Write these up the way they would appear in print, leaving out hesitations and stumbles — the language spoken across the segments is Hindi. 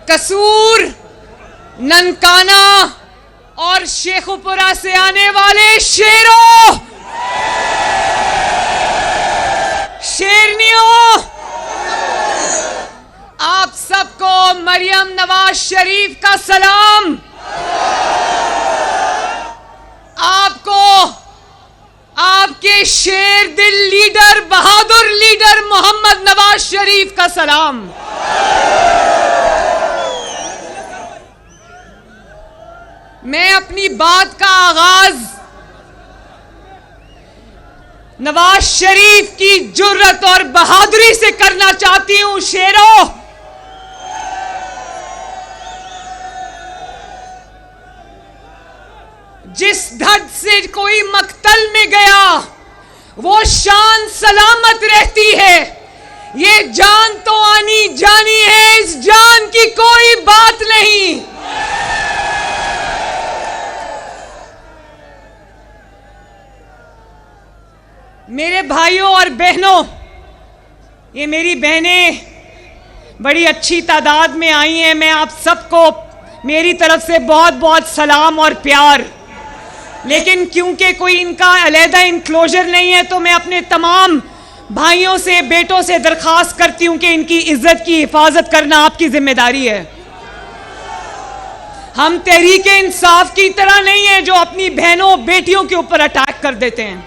कसूर, ननकाना और शेखुपुरा से आने वाले शेरों, शेरनियों, आप सबको मरियम नवाज शरीफ का सलाम। आपको आपके शेर दिल लीडर, बहादुर लीडर मोहम्मद नवाज शरीफ का सलाम। मैं अपनी बात का आगाज नवाज शरीफ की जुर्रत और बहादुरी से करना चाहती हूं। शेरों, जिस धड़ से कोई मक्तल में गया वो शान सलामत रहती है। ये जान तो आनी जानी है, इस जान की कोई बात नहीं। मेरे भाइयों और बहनों, ये मेरी बहनें बड़ी अच्छी तादाद में आई हैं। मैं आप सबको मेरी तरफ से बहुत बहुत सलाम और प्यार। लेकिन क्योंकि कोई इनका अलहदा इंक्लोजर नहीं है तो मैं अपने तमाम भाइयों से, बेटों से दरख्वास्त करती हूं कि इनकी इज्जत की हिफाजत करना आपकी जिम्मेदारी है। हम तहरीक इंसाफ की तरह नहीं है जो अपनी बहनों बेटियों के ऊपर अटैक कर देते हैं।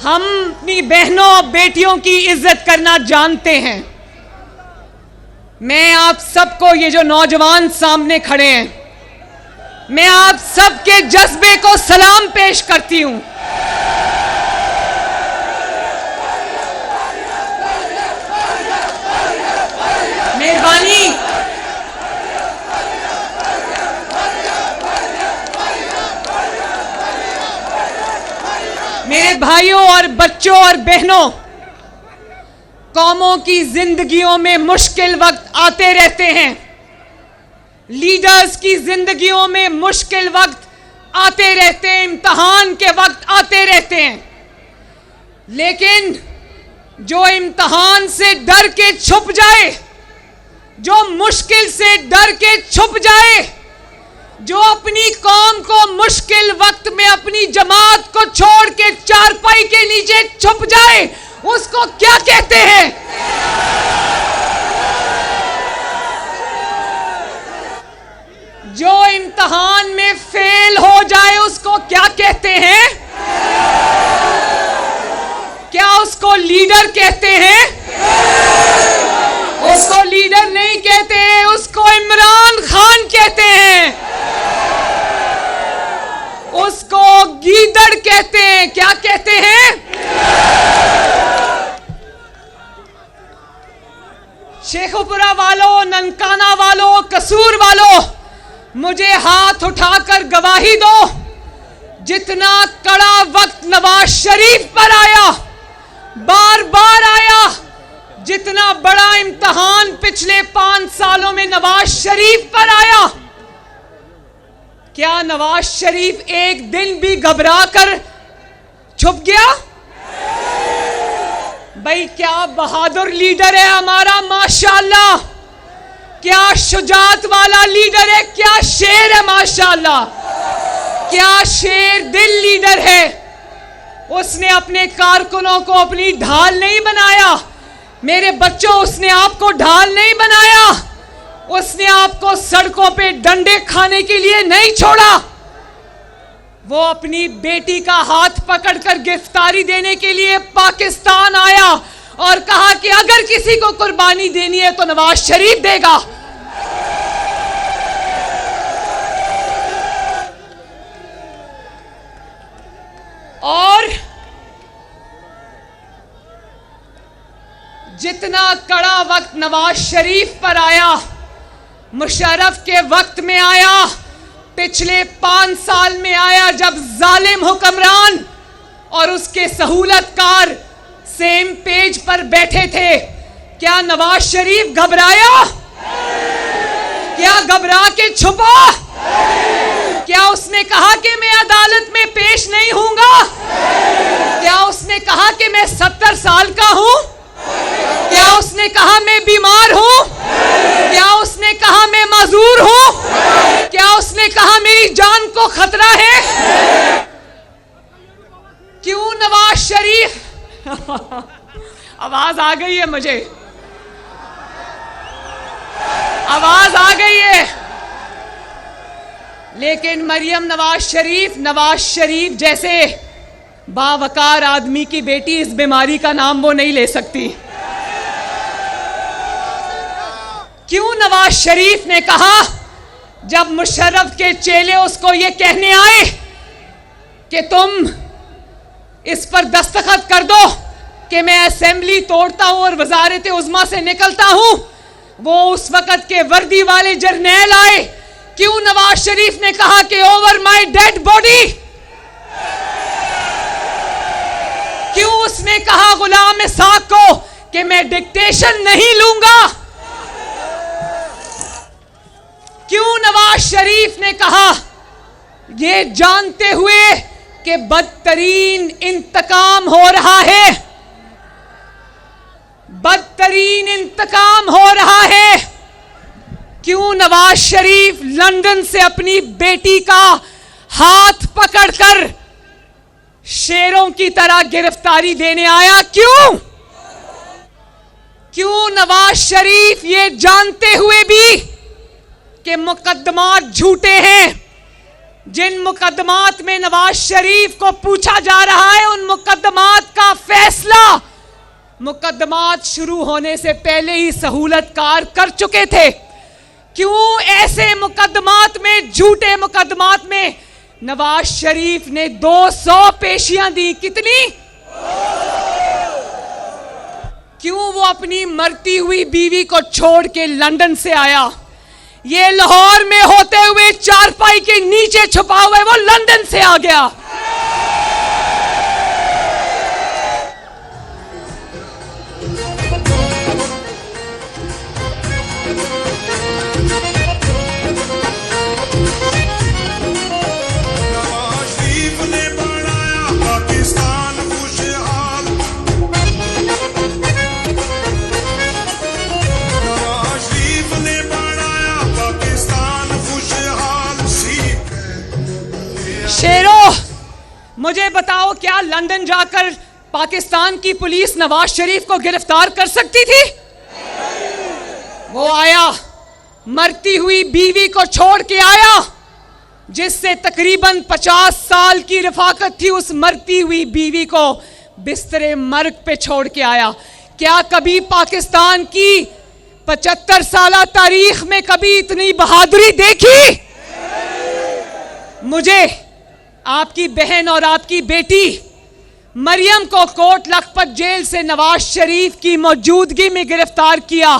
हम अपनी बहनों बेटियों की इज्जत करना जानते हैं। मैं आप सबको, ये जो नौजवान सामने खड़े हैं, मैं आप सबके जज्बे को सलाम पेश करती हूं। मेहरबानी, मेरे भाइयों और बच्चों और बहनों, कौमों की जिंदगियों में मुश्किल वक्त आते रहते हैं। लीडर्स की जिंदगियों में मुश्किल वक्त आते रहते हैं, इम्तिहान के वक्त आते रहते हैं। लेकिन जो इम्तिहान से डर के छुप जाए, जो मुश्किल से डर के छुप जाए, जो अपनी कौम को मुश्किल वक्त में अपनी जमात को छोड़ के चारपाई के नीचे छुप जाए, उसको क्या कहते हैं? जो इम्तिहान में फेल हो जाए उसको क्या कहते हैं? क्या उसको लीडर कहते हैं? उसको लीडर नहीं कहते हैं, उसको इमरान खान कहते हैं, उसको गीदड़ कहते हैं। क्या कहते हैं? शेखुपुरा वालों, ननकाना वालों, कसूर वालों, मुझे हाथ उठाकर गवाही दो, जितना कड़ा वक्त नवाज शरीफ पर आया, बार बार आया, जितना बड़ा इम्तिहान पिछले 5 सालों में नवाज शरीफ पर आया, क्या नवाज शरीफ एक दिन भी घबरा कर छुप गया? भाई, क्या बहादुर लीडर है हमारा, माशाअल्लाह। क्या शुजात वाला लीडर है, क्या शेर है, माशाअल्लाह। क्या शेर दिल लीडर है। उसने अपने कारकुनों को अपनी ढाल नहीं बनाया। मेरे बच्चों, उसने आपको ढाल नहीं बनाया। उसने आपको सड़कों पे डंडे खाने के लिए नहीं छोड़ा। वो अपनी बेटी का हाथ पकड़कर गिरफ्तारी देने के लिए पाकिस्तान आया और कहा कि अगर किसी को कुर्बानी देनी है तो नवाज शरीफ देगा। और जितना कड़ा वक्त नवाज शरीफ पर आया, मुशर्रफ के वक्त में आया, पिछले 5 साल में आया, जब जालिम हुक्मरान और उसके सहूलतकार सेम पेज पर बैठे थे, क्या नवाज शरीफ घबराया? क्या घबरा के छुपा? क्या उसने कहा कि मैं अदालत में पेश नहीं होऊंगा? क्या उसने कहा कि मैं 70 साल का हूं? क्या उसने कहा मैं बीमार हूं? माजूर हूं? क्या उसने कहा मेरी जान को खतरा है? क्यों नवाज शरीफ आवाज आ गई है, मुझे आवाज आ गई है। लेकिन मरियम नवाज शरीफ जैसे बावकार आदमी की बेटी इस बीमारी का नाम वो नहीं ले सकती। क्यों नवाज शरीफ ने कहा जब मुशर्रफ के चेले उसको ये कहने आए कि तुम इस पर दस्तखत कर दो कि मैं असेंबली तोड़ता हूं और वजारत उज़्मा से निकलता हूं, वो उस वक्त के वर्दी वाले जर्नैल आए। क्यों नवाज शरीफ ने कहा कि ओवर माय डेड बॉडी? क्यों उसने कहा गुलाम इसाक को कि मैं डिक्टेशन नहीं लूंगा? क्यों नवाज शरीफ ने कहा ये जानते हुए कि बदतरीन इंतकाम हो रहा है, बदतरीन इंतकाम हो रहा है? क्यों नवाज शरीफ लंदन से अपनी बेटी का हाथ पकड़कर शेरों की तरह गिरफ्तारी देने आया? क्यों नवाज शरीफ ये जानते हुए भी कि मुकदमात झूठे हैं, जिन मुकदमात में नवाज शरीफ को पूछा जा रहा है उन मुकदमात का फैसला मुकदमात शुरू होने से पहले ही सहूलतकार कर चुके थे? क्यों ऐसे मुकदमात में, झूठे मुकदमात में नवाज शरीफ ने 200 पेशियां दी? कितनी? क्यों वो अपनी मरती हुई बीवी को छोड़ के लंदन से आया? ये लाहौर में होते हुए चारपाई के नीचे छुपा हुआ है, वो लंदन से आ गया। शेरों, मुझे बताओ क्या लंदन जाकर पाकिस्तान की पुलिस नवाज शरीफ को गिरफ्तार कर सकती थी? वो आया, मरती हुई बीवी को छोड़ के आया, जिससे तकरीबन 50 साल की रफाकत थी, उस मरती हुई बीवी को बिस्तरे मर्ग पे छोड़ के आया। क्या कभी पाकिस्तान की 75 साल तारीख में कभी इतनी बहादुरी देखी? मुझे आपकी बहन और आपकी बेटी मरियम को कोट लखपत जेल से नवाज शरीफ की मौजूदगी में गिरफ्तार किया।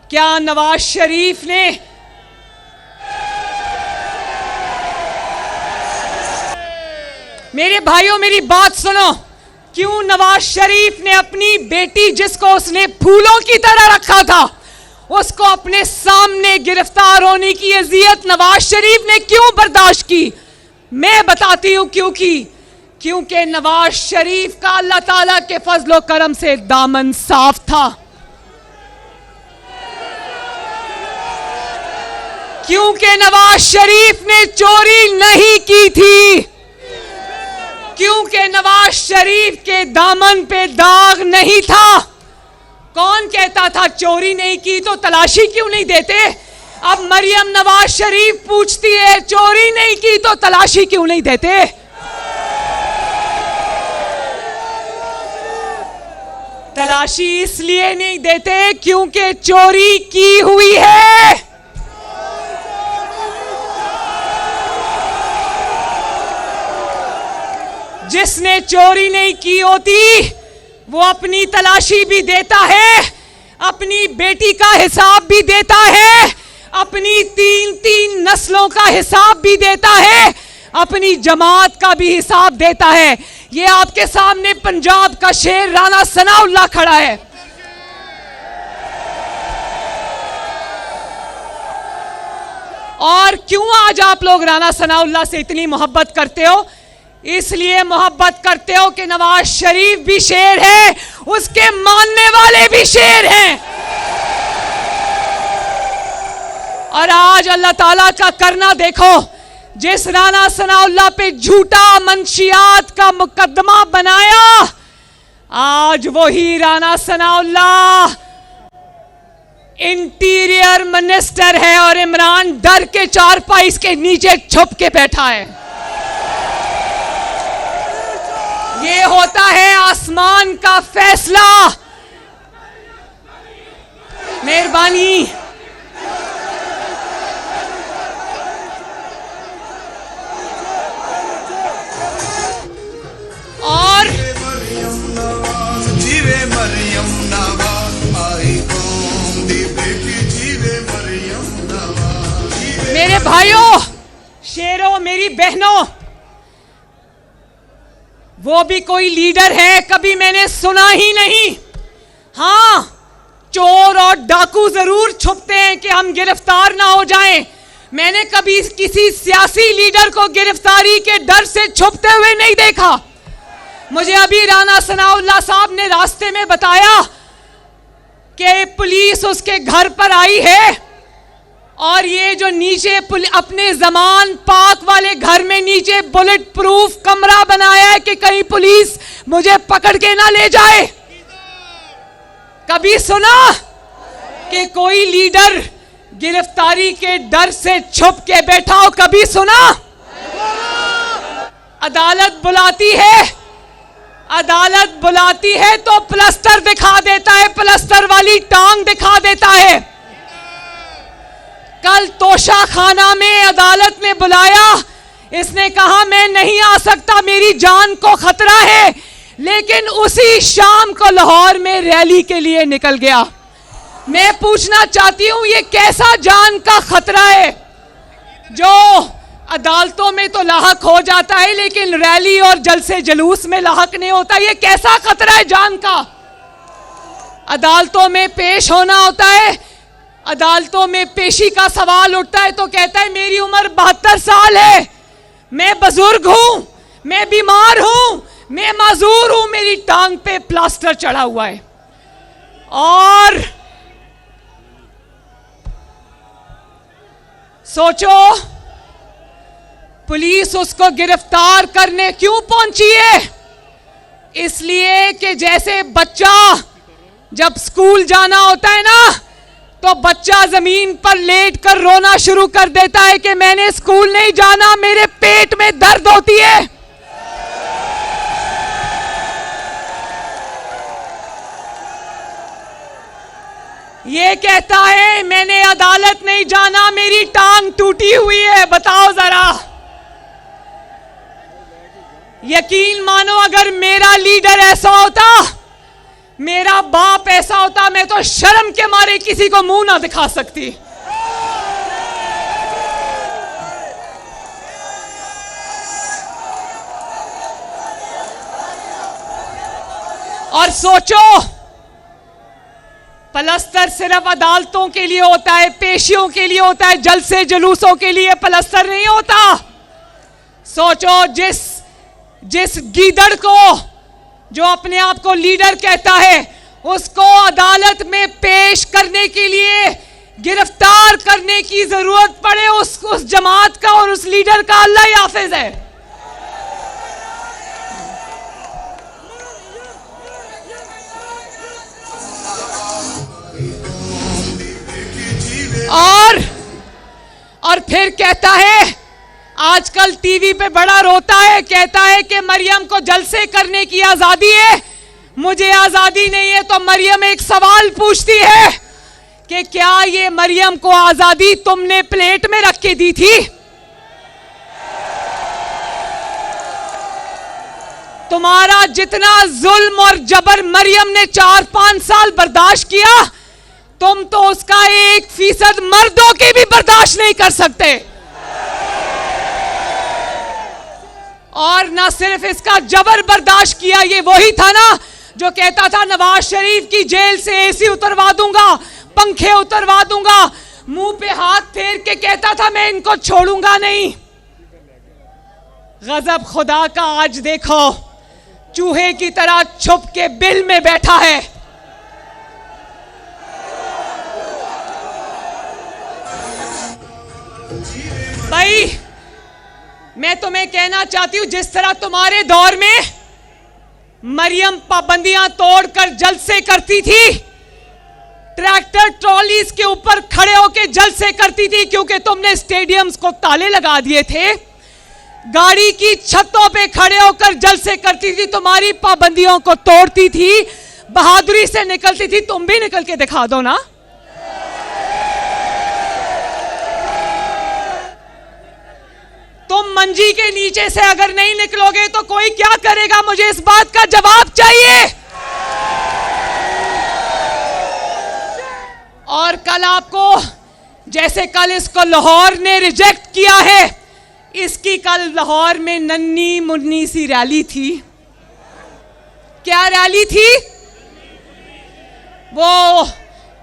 क्या नवाज शरीफ ने मेरे भाइयों मेरी बात सुनो, क्यों नवाज शरीफ ने अपनी बेटी, जिसको उसने फूलों की तरह रखा था, उसको अपने सामने गिरफ्तार होने की अजियत नवाज शरीफ ने क्यों बर्दाश्त की? मैं बताती हूं क्योंकि नवाज शरीफ का अल्लाह ताला के फजलो करम से दामन साफ था। क्योंकि नवाज शरीफ ने चोरी नहीं की थी, क्योंकि नवाज शरीफ के दामन पे दाग नहीं था। कौन कहता था चोरी नहीं की तो तलाशी क्यों नहीं देते? अब मरियम नवाज शरीफ पूछती है चोरी नहीं की तो तलाशी क्यों नहीं देते? तलाशी इसलिए नहीं देते क्योंकि चोरी की हुई है। जिसने चोरी नहीं की होती वो अपनी तलाशी भी देता है, अपनी बेटी का हिसाब भी देता है, अपनी 3-3 नस्लों का हिसाब भी देता है, अपनी जमात का भी हिसाब देता है। ये आपके सामने पंजाब का शेर राणा सनाउल्लाह खड़ा है। और क्यों आज आप लोग राणा सनाउल्लाह से इतनी मोहब्बत करते हो? इसलिए मोहब्बत करते हो कि नवाज शरीफ भी शेर है, उसके मानने वाले भी शेर हैं। और आज अल्लाह ताला का करना देखो, जिस राना सनाउल्लाह पे झूठा मंशियात का मुकदमा बनाया, आज वही राना सनाउल्लाह इंटीरियर मिनिस्टर है और इमरान डर के चारपाई के नीचे छुप के बैठा है। ये होता है आसमान का फैसला। मेहरबानी। और मेरे भाइयों, शेरों, मेरी बहनों, वो भी कोई लीडर है कभी मैंने सुना ही नहीं। हां, चोर और डाकू जरूर छुपते हैं कि हम गिरफ्तार ना हो जाएं। मैंने कभी किसी सियासी लीडर को गिरफ्तारी के डर से छुपते हुए नहीं देखा। मुझे अभी राना सनाउल्लाह साहब ने रास्ते में बताया कि पुलिस उसके घर पर आई है और ये जो नीचे अपने जमान पाक वाले घर में नीचे बुलेट प्रूफ कमरा बनाया है कि कहीं पुलिस मुझे पकड़ के ना ले जाए। कभी सुना कि कोई लीडर गिरफ्तारी के डर से छुप के बैठा हो? कभी सुना? अदालत बुलाती है, अदालत बुलाती है तो प्लास्टर दिखा देता है, प्लास्टर वाली टांग दिखा देता है। कल तोशा खाना में अदालत ने बुलाया, इसने कहा मैं नहीं आ सकता, मेरी जान को खतरा है, लेकिन उसी शाम को लाहौर में रैली के लिए निकल गया। मैं पूछना चाहती हूं, ये कैसा जान का खतरा है जो अदालतों में तो लाहक हो जाता है लेकिन रैली और जलसे जुलूस में लाहक नहीं होता? ये कैसा खतरा है जान का? अदालतों में पेश होना होता है, अदालतों में पेशी का सवाल उठता है तो कहता है मेरी उम्र 72 साल है, मैं बुजुर्ग हूं, मैं बीमार हूं, मैं माजूर हूं, मेरी टांग पे प्लास्टर चढ़ा हुआ है। और सोचो, पुलिस उसको गिरफ्तार करने क्यों पहुंची है? इसलिए कि जैसे बच्चा जब स्कूल जाना होता है ना, तो बच्चा जमीन पर लेट कर रोना शुरू कर देता है कि मैंने स्कूल नहीं जाना, मेरे पेट में दर्द होती है। ये कहता है मैंने अदालत नहीं जाना, मेरी टांग टूटी हुई है। बताओ जरा, यकीन मानो अगर मेरा लीडर ऐसा होता, मेरा बाप ऐसा होता, मैं तो शर्म के मारे किसी को मुंह ना दिखा सकती। और सोचो, प्लास्टर सिर्फ अदालतों के लिए होता है, पेशियों के लिए होता है, जलसे जुलूसों के लिए प्लास्टर नहीं होता। सोचो, जिस गीदड़ को जो अपने आप को लीडर कहता है, उसको अदालत में पेश करने के लिए गिरफ्तार करने की जरूरत पड़े, उस जमात का और उस लीडर का अल्लाह ही हाफिज है। और फिर कहता है, आजकल टीवी पे बड़ा रोता है, कहता है कि मरियम को जलसे करने की आजादी है, मुझे आजादी नहीं है। तो मरियम एक सवाल पूछती है कि क्या ये मरियम को आजादी तुमने प्लेट में रख के दी थी? तुम्हारा जितना जुल्म और जबर मरियम ने 4-5 साल बर्दाश्त किया, तुम तो उसका 1% मर्दों की भी बर्दाश्त नहीं कर सकते। और ना सिर्फ इसका जबर बर्दाश्त किया, ये वही था ना जो कहता था नवाज शरीफ की जेल से एसी उतरवा दूंगा, पंखे उतरवा दूंगा, मुंह पे हाथ फेर के कहता था मैं इनको छोड़ूंगा नहीं। गजब खुदा का आज देखो, चूहे की तरह छुप के बिल में बैठा है। भाई मैं तुम्हें कहना चाहती हूं, जिस तरह तुम्हारे दौर में मरियम पाबंदियां तोड़कर जलसे करती थी, ट्रैक्टर ट्रॉलीज के ऊपर खड़े होकर जलसे करती थी क्योंकि तुमने स्टेडियम्स को ताले लगा दिए थे, गाड़ी की छतों पे खड़े होकर जलसे करती थी, तुम्हारी पाबंदियों को तोड़ती थी, बहादुरी से निकलती थी। तुम भी निकल के दिखा दो ना। तुम मंजी के नीचे से अगर नहीं निकलोगे तो कोई क्या करेगा? मुझे इस बात का जवाब चाहिए। और कल आपको, जैसे कल इसको लाहौर ने रिजेक्ट किया है, इसकी कल लाहौर में नन्ही मुन्नी सी रैली थी। क्या रैली थी? वो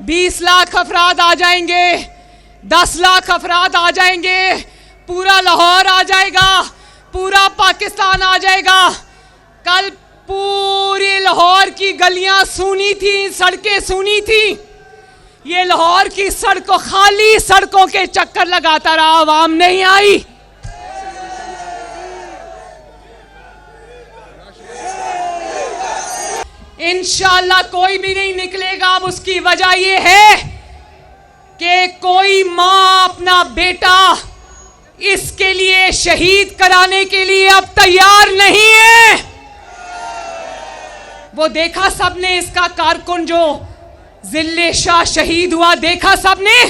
20 लाख अफराद आ जाएंगे, 10 लाख अफराद आ जाएंगे, पूरा लाहौर आ जाएगा, पूरा पाकिस्तान आ जाएगा। कल पूरी लाहौर की गलियां सूनी थी, सड़कें सूनी थी। ये लाहौर की सड़कों, खाली सड़कों के चक्कर लगाता रहा, आवाम नहीं आई। इंशाअल्लाह कोई भी नहीं निकलेगा। अब उसकी वजह यह है कि कोई मां अपना बेटा इसके लिए शहीद कराने के लिए अब तैयार नहीं है। वो देखा सबने, इसका कारकुन जो जिल्ले शाह शहीद हुआ, देखा सबने।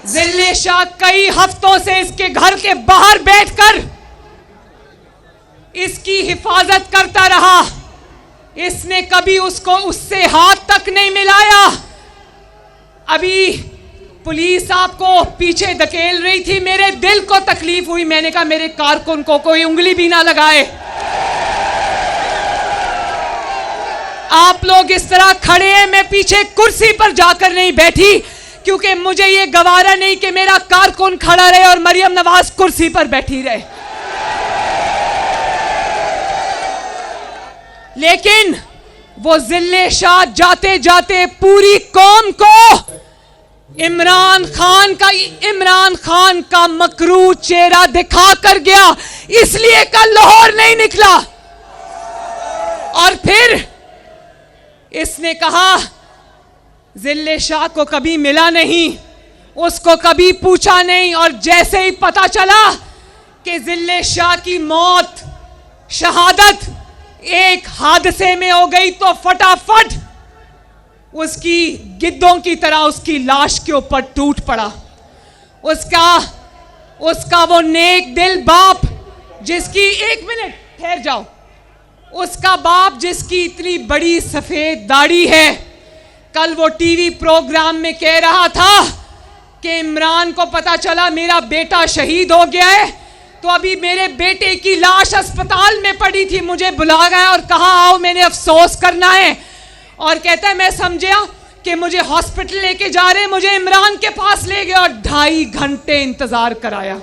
जिल्ले शाह कई हफ्तों से इसके घर के बाहर बैठकर इसकी हिफाजत करता रहा। इसने कभी उससे हाथ तक नहीं मिलाया। अभी पुलिस आपको पीछे धकेल रही थी, मेरे दिल को तकलीफ हुई। मैंने कहा मेरे कारकुन को कोई उंगली भी ना लगाए। आप लोग इस तरह खड़े हैं, मैं पीछे कुर्सी पर जाकर नहीं बैठी क्योंकि मुझे ये गवारा नहीं कि मेरा कारकुन खड़ा रहे और मरियम नवाज कुर्सी पर बैठी रहे। लेकिन वो जिल्ले शाह जाते जाते पूरी कौम को इमरान खान का मकरू चेहरा दिखा कर गया, इसलिए कल लाहौर नहीं निकला। और फिर इसने कहा जिल्ले शाह को कभी मिला नहीं, उसको कभी पूछा नहीं। और जैसे ही पता चला कि जिल्ले शाह की मौत, शहादत एक हादसे में हो गई, तो फटाफट उसकी गिद्धों की तरह उसकी लाश के ऊपर टूट पड़ा। उसका वो नेक दिल बाप जिसकी, एक मिनट ठहर जाओ, उसका बाप जिसकी इतनी बड़ी सफेद दाढ़ी है, कल वो टीवी प्रोग्राम में कह रहा था कि इमरान को पता चला मेरा बेटा शहीद हो गया है, तो अभी मेरे बेटे की लाश अस्पताल में पड़ी थी, मुझे बुला गया और कहा आओ मैंने अफसोस करना है। और कहता है मैं समझा कि मुझे हॉस्पिटल लेके जा रहे, मुझे इमरान के पास ले गए और 2.5 घंटे इंतजार कराया।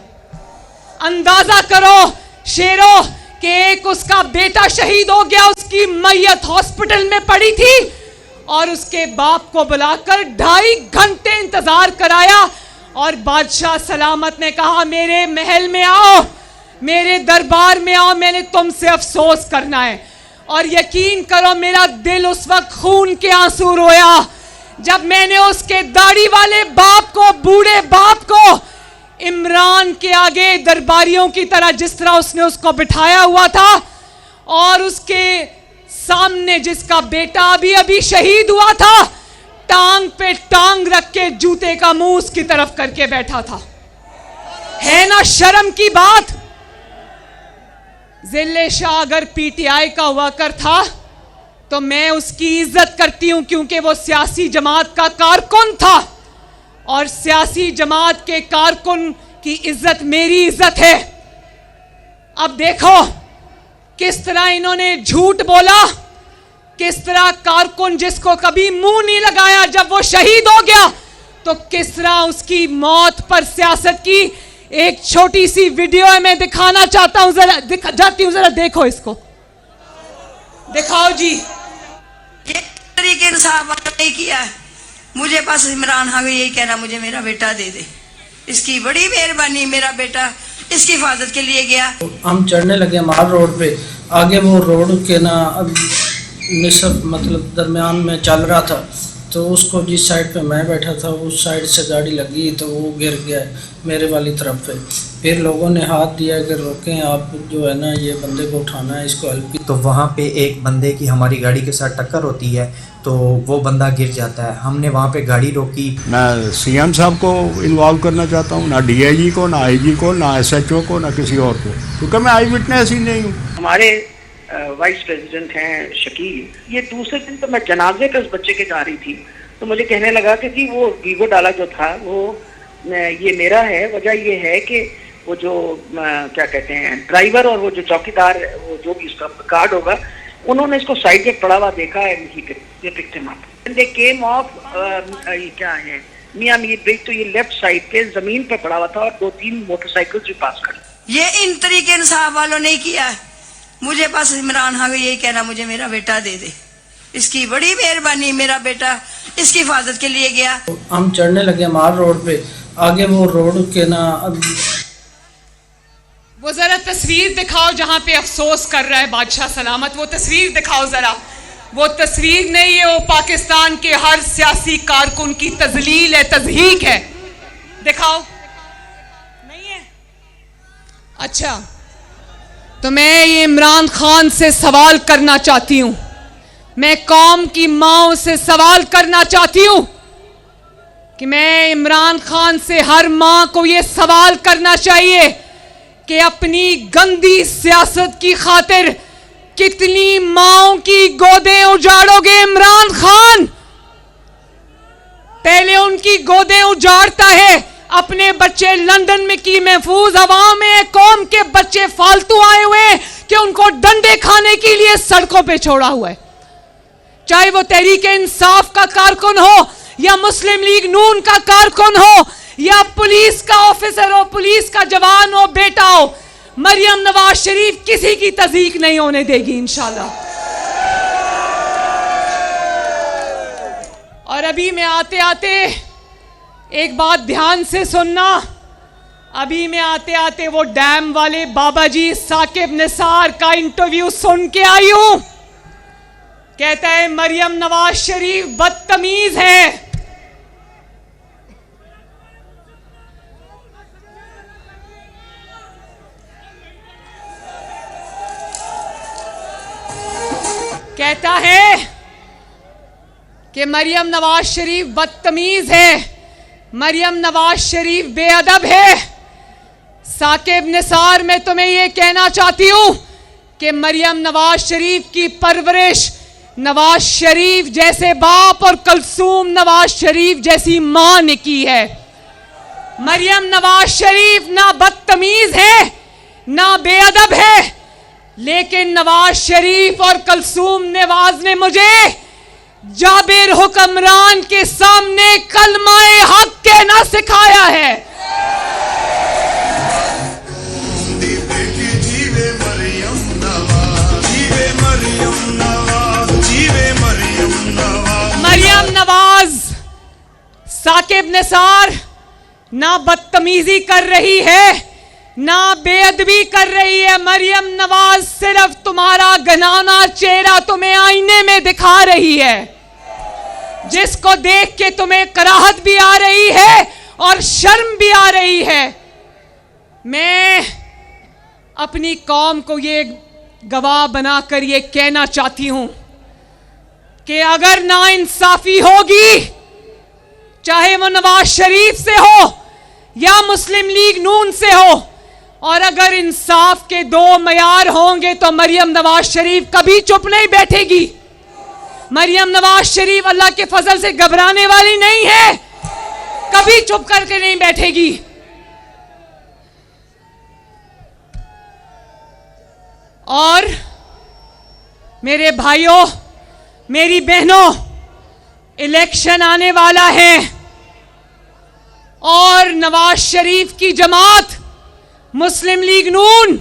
अंदाजा करो शेरों कि एक उसका बेटा शहीद हो गया, उसकी मैयत हॉस्पिटल में पड़ी थी और उसके बाप को बुलाकर 2.5 घंटे इंतजार कराया। और बादशाह सलामत ने कहा मेरे महल में आओ, मेरे दरबार में आओ, मैंने तुमसे अफसोस करना है। और यकीन करो मेरा दिल उस वक्त खून के आंसू रोया जब मैंने उसके दाढ़ी वाले बाप को, बूढ़े बाप को, इमरान के आगे दरबारियों की तरह जिस तरह उसने उसको बिठाया हुआ था और उसके सामने जिसका बेटा अभी अभी शहीद हुआ था, टांग पे टांग रख के जूते का मुंह उसकी तरफ करके बैठा था। है ना शर्म की बात? जिल्ले शाह अगर पीटीआई का हुआ कर था तो मैं उसकी इज्जत करती हूं क्योंकि वो सियासी जमात का कारकुन था और सियासी जमात के कारकुन की इज्जत मेरी इज्जत है। अब देखो किस तरह इन्होंने झूठ बोला, किस तरह कारकुन जिसको कभी मुंह नहीं लगाया जब वो शहीद हो गया, तो किस तरह उसकी मौत पर सियासत की। एक छोटी सी वीडियो है, मैं दिखाना चाहता हूं, जरा जाती हूं, जरा देखो इसको, दिखाओ जी। ये तरीके इंसाफ नहीं किया है। मुझे बस इमरान खान को यही कहना मुझे मेरा बेटा दे दे, इसकी बड़ी मेहरबानी, मेरा बेटा इसकी हिफाजत के लिए गया। हम चढ़ने लगे माल रोड पे, आगे वो रोड के ना निसब मतलब दरमियान में चल रहा था, तो उसको जिस साइड पे मैं बैठा था उस साइड से गाड़ी लगी तो वो गिर गया मेरे वाली तरफ पे। फिर लोगों ने हाथ दिया कि रोकें आप, जो है ना ये बंदे को उठाना है, इसको हेल्प की। तो वहाँ पे एक बंदे की हमारी गाड़ी के साथ टक्कर होती है, तो वो बंदा गिर जाता है। हमने वहाँ पे गाड़ी रोकी। मैं सीएम साहब को इन्वॉल्व करना चाहता हूँ, ना डीआईजी को, ना आईजी को, ना एसएचओ को, ना किसी और को, क्योंकि मैं आई विटनेस ही नहीं हूँ। हमारे वाइस प्रेसिडेंट हैं शकील, ये दूसरे दिन तो मैं जनाजे पे उस बच्चे के जा रही थी, तो मुझे कहने लगा कि जी वो वीवो डाला जो था वो ये मेरा है। वजह ये है कि वो जो क्या कहते हैं ड्राइवर और वो जो चौकीदार, वो जो भी उसका कार्ड होगा, उन्होंने इसको साइड में पड़ा हुआ देखा है। ये पिक्चर में दे केम ऑफ ये क्या है मियां मीर ब्रिज, तो ये लेफ्ट साइड पे जमीन पे पड़ा हुआ था और 2-3 मोटरसाइकिल भी पास कर। ये इन तरीके इंसाफ वालों ने किया है। मुझे पास इमरान खान को यही कहना, मुझे मेरा बेटा दे दे, इसकी बड़ी मेहरबानी, मेरा बेटा इसकी हिफाजत के लिए गया। हम चढ़ने लगे माल रोड पे, आगे वो रोड के ना वो जरा तस्वीर दिखाओ जहां पे अफसोस कर रहा है बादशाह सलामत, वो तस्वीर दिखाओ जरा। वो तस्वीर नहीं है, वो पाकिस्तान के हर सियासी कारकुन की तजलील है, तजहीक है। दिखाओ। नहीं है? अच्छा, तो मैं ये इमरान खान से सवाल करना चाहती हूं, मैं कौम की माओं से सवाल करना चाहती हूं कि मैं इमरान खान से हर मां को ये सवाल करना चाहिए कि अपनी गंदी सियासत की खातिर कितनी माओं की गोदें उजाड़ोगे इमरान खान? पहले उनकी गोदें उजाड़ता है, अपने बच्चे लंदन में की महफूज हवा में, कौम के बच्चे फालतू आए हुए हैं कि उनको डंडे खाने के लिए सड़कों पे छोड़ा हुआ है। चाहे वो तहरीक इंसाफ का कारकुन हो या मुस्लिम लीग नून का कारकुन हो या पुलिस का ऑफिसर हो, पुलिस का जवान हो, बेटा हो, मरियम नवाज शरीफ किसी की तज़ीक नहीं होने देगी इंशाल्लाह। और अभी मैं आते आते एक बात ध्यान से सुनना, अभी मैं आते आते वो डैम वाले बाबा जी साकिब निसार का इंटरव्यू सुन के आई हूं। कहता है मरियम नवाज शरीफ बदतमीज है। कहता है कि मरियम नवाज शरीफ बदतमीज है, मरियम नवाज शरीफ बेअदब है। साकिब निसार, मैं तुम्हें यह कहना चाहती हूं कि मरियम नवाज शरीफ की परवरिश नवाज शरीफ जैसे बाप और कलसूम नवाज शरीफ जैसी मां ने की है। मरियम नवाज शरीफ ना बदतमीज है ना बेअदब है, लेकिन नवाज शरीफ और कलसूम नवाज ने मुझे जाबिर हुक्मरान के सामने कलमाए हक कहना सिखाया है। मरियम नवाज, साकिब निसार ना बदतमीजी कर रही है ना बेअदबी कर रही है। मरियम नवाज सिर्फ तुम्हारा घिनौना चेहरा तुम्हें आईने में दिखा रही है, जिसको देख के तुम्हें कराहत भी आ रही है और शर्म भी आ रही है। मैं अपनी कौम को ये गवाह बनाकर ये कहना चाहती हूं कि अगर नाइंसाफी होगी, चाहे वो नवाज शरीफ से हो या मुस्लिम लीग नून से हो, और अगर इंसाफ के दो मयार होंगे तो मरियम नवाज शरीफ कभी चुप नहीं बैठेगी। मरियम नवाज शरीफ अल्लाह के फजल से घबराने वाली नहीं है, कभी चुप करके नहीं बैठेगी। और मेरे भाइयों, मेरी बहनों, इलेक्शन आने वाला है और नवाज शरीफ की जमात मुस्लिम लीग नून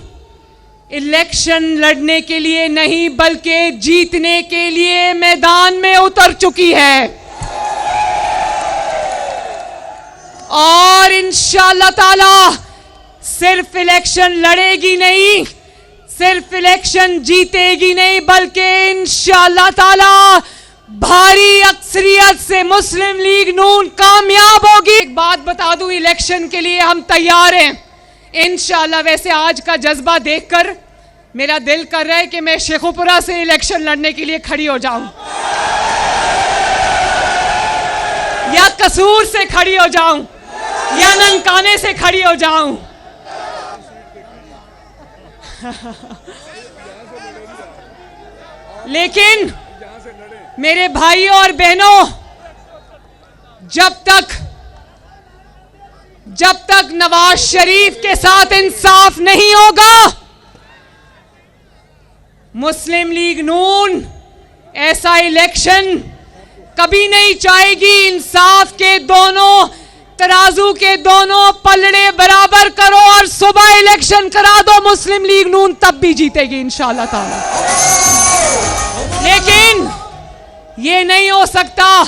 इलेक्शन लड़ने के लिए नहीं बल्कि जीतने के लिए मैदान में उतर चुकी है। और इंशाअल्लाह ताला सिर्फ इलेक्शन लड़ेगी नहीं, सिर्फ इलेक्शन जीतेगी नहीं, बल्कि इंशाअल्लाह ताला भारी अक्सरियत से मुस्लिम लीग नून कामयाब होगी। एक बात बता दूं, इलेक्शन के लिए हम तैयार हैं इंशाअल्लाह। वैसे आज का जज्बा देखकर मेरा दिल कर रहा है कि मैं शेखुपुरा से इलेक्शन लड़ने के लिए खड़ी हो जाऊं या कसूर से खड़ी हो जाऊं या ननकाने से खड़ी हो जाऊं। लेकिन मेरे भाइयों और बहनों, जब तक नवाज शरीफ के साथ इंसाफ नहीं होगा, मुस्लिम लीग नून ऐसा इलेक्शन कभी नहीं चाहेगी। इंसाफ के दोनों तराजू के दोनों पलड़े बराबर करो और सुबह इलेक्शन करा दो, मुस्लिम लीग नून तब भी जीतेगी इंशाअल्लाह ताला। लेकिन ये नहीं हो सकता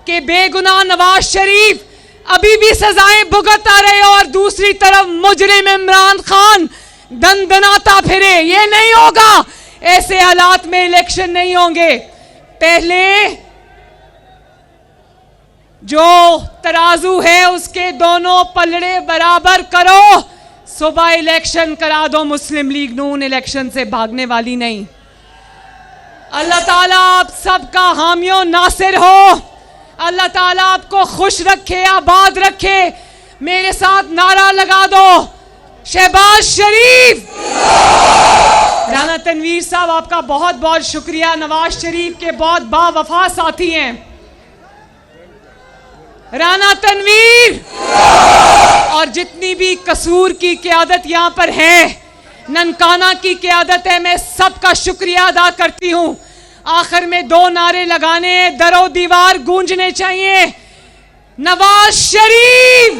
कि बेगुनाह नवाज शरीफ अभी भी सजाएं भुगतता रहे और दूसरी तरफ मुजरिम इमरान खान दंदनाता फिरे। ये नहीं होगा, ऐसे हालात में इलेक्शन नहीं होंगे। पहले जो तराजू है उसके दोनों पलड़े बराबर करो, सुबह इलेक्शन करा दो। मुस्लिम लीग नून इलेक्शन से भागने वाली नहीं। अल्लाह ताला आप सबका हामियों नासिर हो, अल्लाह ताला आपको खुश रखे, आबाद रखे। मेरे साथ नारा लगा दो, शहबाज शरीफ। राना तनवीर साहब आपका बहुत बहुत शुक्रिया, नवाज शरीफ के बहुत बावफा साथी हैं। राना तनवीर और जितनी भी कसूर की क़यादत यहाँ पर है, ननकाना की क़यादत है, मैं सबका शुक्रिया अदा करती हूँ। आखिर में दो नारे लगाने, दरो दीवार गूंजने चाहिए। नवाज शरीफ,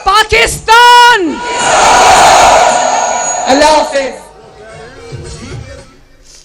पाकिस्तान। अल्लाह हाफ़िज़।